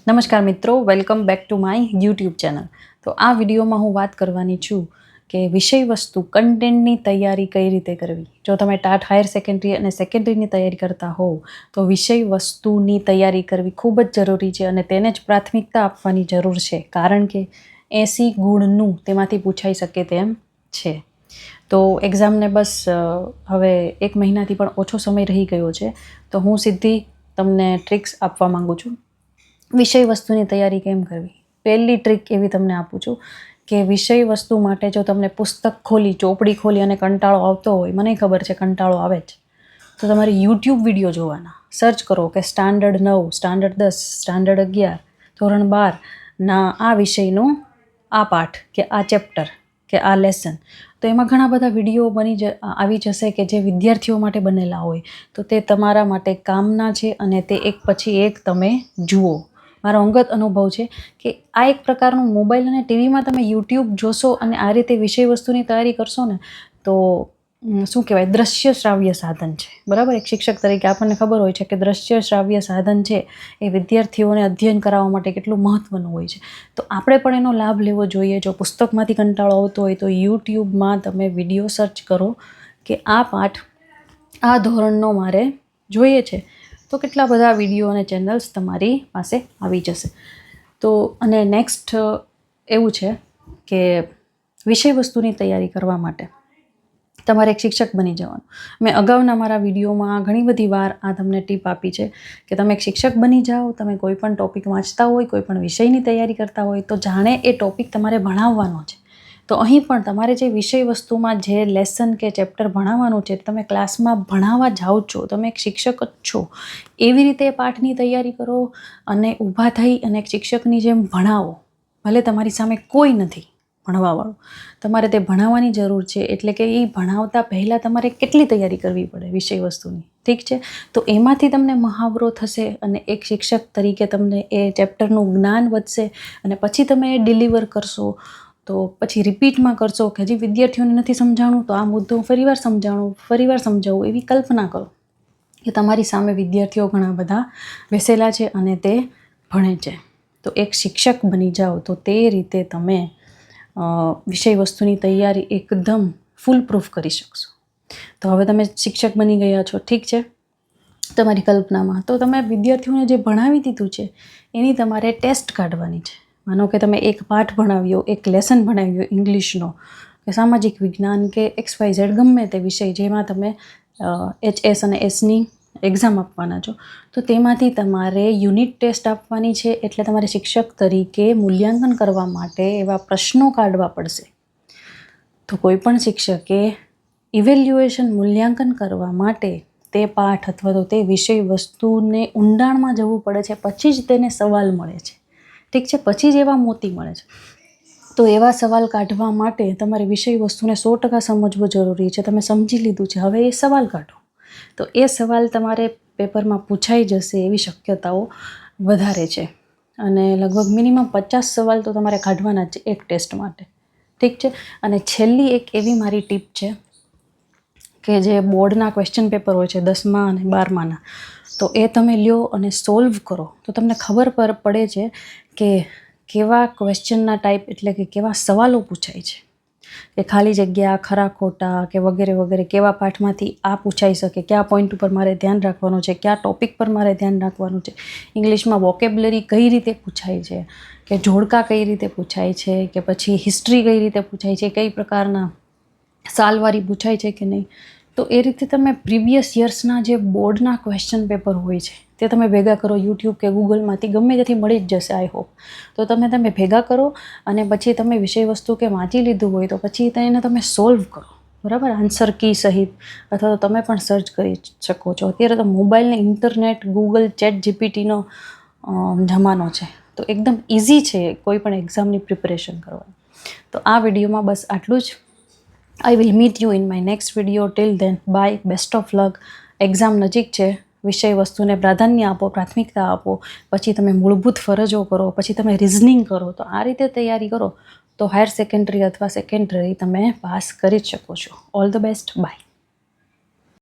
નમસ્કાર મિત્રો, welcome back to my YouTube channel. તો આ વિડીયોમાં હું વાત કરવાની છું કે વિષય વસ્તુ કન્ટેન્ટની તૈયારી કઈ રીતે કરવી. જો તમે ટાટ હાયર સેકન્ડરી અને સેકન્ડરીની તૈયારી કરતા હોવ તો વિષય વસ્તુની તૈયારી કરવી ખૂબ જ જરૂરી છે અને તેને જ પ્રાથમિકતા આપવાની જરૂર છે, કારણ કે 80 ગુણનું તેમાંથી પૂછાઈ શકે તેમ છે. તો એક્ઝામને બસ હવે 1 મહિનાથી પણ ઓછો સમય રહી ગયો છે, તો હું સીધી તમને ટ્રિક્સ આપવા માંગુ છું વિષય વસ્તુની તૈયારી કેમ કરવી. પહેલી ટ્રીક એવી તમને આપું છું કે વિષય વસ્તુ માટે જો તમને પુસ્તક ખોલી, ચોપડી ખોલી અને કંટાળો આવતો હોય, મને ખબર છે કંટાળો આવે જ, તો તમારે યુટ્યુબ વિડીયો જોવાના. સર્ચ કરો કે સ્ટાન્ડર્ડ 9, સ્ટાન્ડર્ડ 10, સ્ટાન્ડર્ડ 11, ધોરણ 12ના આ વિષયનો આ પાઠ કે આ ચેપ્ટર કે આ લેસન, તો એમાં ઘણા બધા વિડીયો આવી જશે કે જે વિદ્યાર્થીઓ માટે બનેલા હોય, તો તે તમારા માટે કામના છે અને તે એક પછી એક તમે જુઓ. મારો અંગત અનુભવ છે કે આ એક પ્રકારનું મોબાઈલ અને ટીવીમાં તમે યુટ્યુબ જોશો અને આ રીતે વિષય વસ્તુની તૈયારી કરશો ને, તો શું કહેવાય, દ્રશ્ય શ્રાવ્ય સાધન છે, બરાબર. એક શિક્ષક તરીકે આપણને ખબર હોય છે કે દ્રશ્ય શ્રાવ્ય સાધન છે એ વિદ્યાર્થીઓને અધ્યયન કરાવવા માટે કેટલું મહત્ત્વનું હોય છે. તો આપણે પણ એનો લાભ લેવો જોઈએ. જો પુસ્તકમાંથી કંટાળો આવતો હોય તો યુટ્યુબમાં તમે વિડીયો સર્ચ કરો કે આ પાઠ આ ધોરણનો મારે જોઈએ છે, તો કેટલા બધા વિડીયો અને ચેનલ્સ તમારી પાસે આવી જશે. તો અને નેક્સ્ટ એવું છે કે વિષય વસ્તુની તૈયારી કરવા માટે તમારે એક શિક્ષક બની જવાનું. મેં અગાઉના મારા વિડીયોમાં ઘણી બધી વાર આ તમને ટીપ આપી છે કે તમે એક શિક્ષક બની જાઓ. તમે કોઈ પણ ટૉપિક વાંચતા હોય, કોઈ પણ વિષયની તૈયારી કરતા હોય, તો જાણે એ ટૉપિક તમારે ભણાવવાનો છે. તો અહીં પણ તમારે જે વિષય વસ્તુમાં જે લેસન કે ચેપ્ટર ભણાવવાનું છે, તમે ક્લાસમાં ભણાવવા જાઓ છો, તમે એક શિક્ષક જ છો, એવી રીતે પાઠની તૈયારી કરો અને ઊભા થઈ અને એક શિક્ષકની જેમ ભણાવો. ભલે તમારી સામે કોઈ નથી ભણવાવાળું, તમારે તે ભણાવવાની જરૂર છે. એટલે કે એ ભણાવતા પહેલાં તમારે કેટલી તૈયારી કરવી પડે વિષય વસ્તુની, ઠીક છે. તો એમાંથી તમને મહાવરો થશે અને એક શિક્ષક તરીકે તમને એ ચેપ્ટરનું જ્ઞાન વધશે અને પછી તમે એ ડિલિવર કરશો. તો પછી રિપીટમાં કરશો કે હજી વિદ્યાર્થીઓને નથી સમજાણું, તો આ મુદ્દો ફરીવાર સમજાવું, એવી કલ્પના કરો કે તમારી સામે વિદ્યાર્થીઓ ઘણા બધા બેસેલા છે અને તે ભણે છે. તો એક શિક્ષક બની જાઓ તો તે રીતે તમે વિષય વસ્તુની તૈયારી એકદમ ફૂલ પ્રૂફ કરી શકશો. તો હવે તમે શિક્ષક બની ગયા છો, ઠીક છે, તમારી કલ્પનામાં. તો તમે વિદ્યાર્થીઓને જે ભણાવી દીધું છે એની તમારે ટેસ્ટ કાઢવાની છે. માનો કે તમે એક પાઠ ભણાવ્યો, એક લેસન ભણાવ્યો ઇંગ્લિશનો કે સામાજિક વિજ્ઞાન કે XYZ ગમે તે વિષય જેમાં તમે HS અને Sની એક્ઝામ આપવાના છો, તો તેમાંથી તમારે યુનિટ ટેસ્ટ આપવાની છે. એટલે તમારે શિક્ષક તરીકે મૂલ્યાંકન કરવા માટે એવા પ્રશ્નો કાઢવા પડશે. તો કોઈ પણ શિક્ષકે ઇવેલ્યુએશન મૂલ્યાંકન કરવા માટે તે પાઠ અથવા તો તે વિષય વસ્તુને ઊંડાણમાં જવું પડે છે, પછી જ તેને સવાલ મળે છે, ઠીક છે, પછી જ એવા મોતી મળે છે. તો એવા સવાલ કાઢવા માટે તમારે વિષય વસ્તુને 100% સમજવું જરૂરી છે. તમે સમજી લીધું છે, હવે એ સવાલ કાઢો. તો એ સવાલ તમારે પેપરમાં પૂછાઈ જશે એવી શક્યતાઓ વધારે છે અને લગભગ મિનિમમ 50 સવાલ તો તમારે કાઢવાના જ એક ટેસ્ટ માટે, ઠીક છે. અને છેલ્લી એક એવી મારી ટીપ છે કે જે બોર્ડના ક્વેશ્ચન પેપર હોય છે 10મા અને 12માના, તો એ તમે લ્યો અને સોલ્વ કરો તો તમને ખબર પડે છે કે કેવા ક્વેશ્ચનના ટાઈપ, એટલે કે કેવા સવાલો પૂછાય છે, કે ખાલી જગ્યા, ખરા ખોટા કે વગેરે વગેરે, કેવા પાઠમાંથી આ પૂછાઈ શકે, કયા પોઈન્ટ ઉપર મારે ધ્યાન રાખવાનું છે, કયા ટોપિક પર મારે ધ્યાન રાખવાનું છે, ઇંગ્લિશમાં વોકેબ્યુલરી કઈ રીતે પૂછાય છે, કે જોડકા કઈ રીતે પૂછાય છે, કે પછી હિસ્ટ્રી કઈ રીતે પૂછાય છે, કઈ પ્રકારના સાલવારી પૂછાય છે કે નહીં. તો એ રીતે તમે પ્રીવિયસ યર્સના જે બોર્ડના ક્વેશ્ચન પેપર હોય છે તે તમે ભેગા કરો, યુટ્યુબ કે ગૂગલમાંથી ગમે ત્યાંથી મળી જ જશે, આઈ હોપ. તો તમે ભેગા કરો અને પછી તમે વિષય વસ્તુ કે વાંચી લીધું હોય તો પછી તેને તમે સોલ્વ કરો, બરાબર, આન્સર કી સહિત, અથવા તો તમે પણ સર્ચ કરી શકો છો. અત્યારે તો મોબાઈલ ને ઇન્ટરનેટ, ગૂગલ, ChatGPTનો જમાનો છે, તો એકદમ ઇઝી છે કોઈ પણ એક્ઝામની પ્રિપરેશન કરવાની. તો આ વિડીયોમાં બસ આટલું જ. I will meet you in my next video. Till then, bye. Best of luck. Exam નજીક છે. વિષય વસ્તુને પ્રાધાન્ય આપો, પ્રાથમિકતા આપો. પછી તમે મૂળભૂત ફરજો કરો, પછી તમે રિઝનિંગ કરો. તો આ રીતે તૈયારી કરો તો હાયર સેકન્ડરી અથવા સેકન્ડરી તમે પાસ કરી જ શકો છો. All the best. બાય.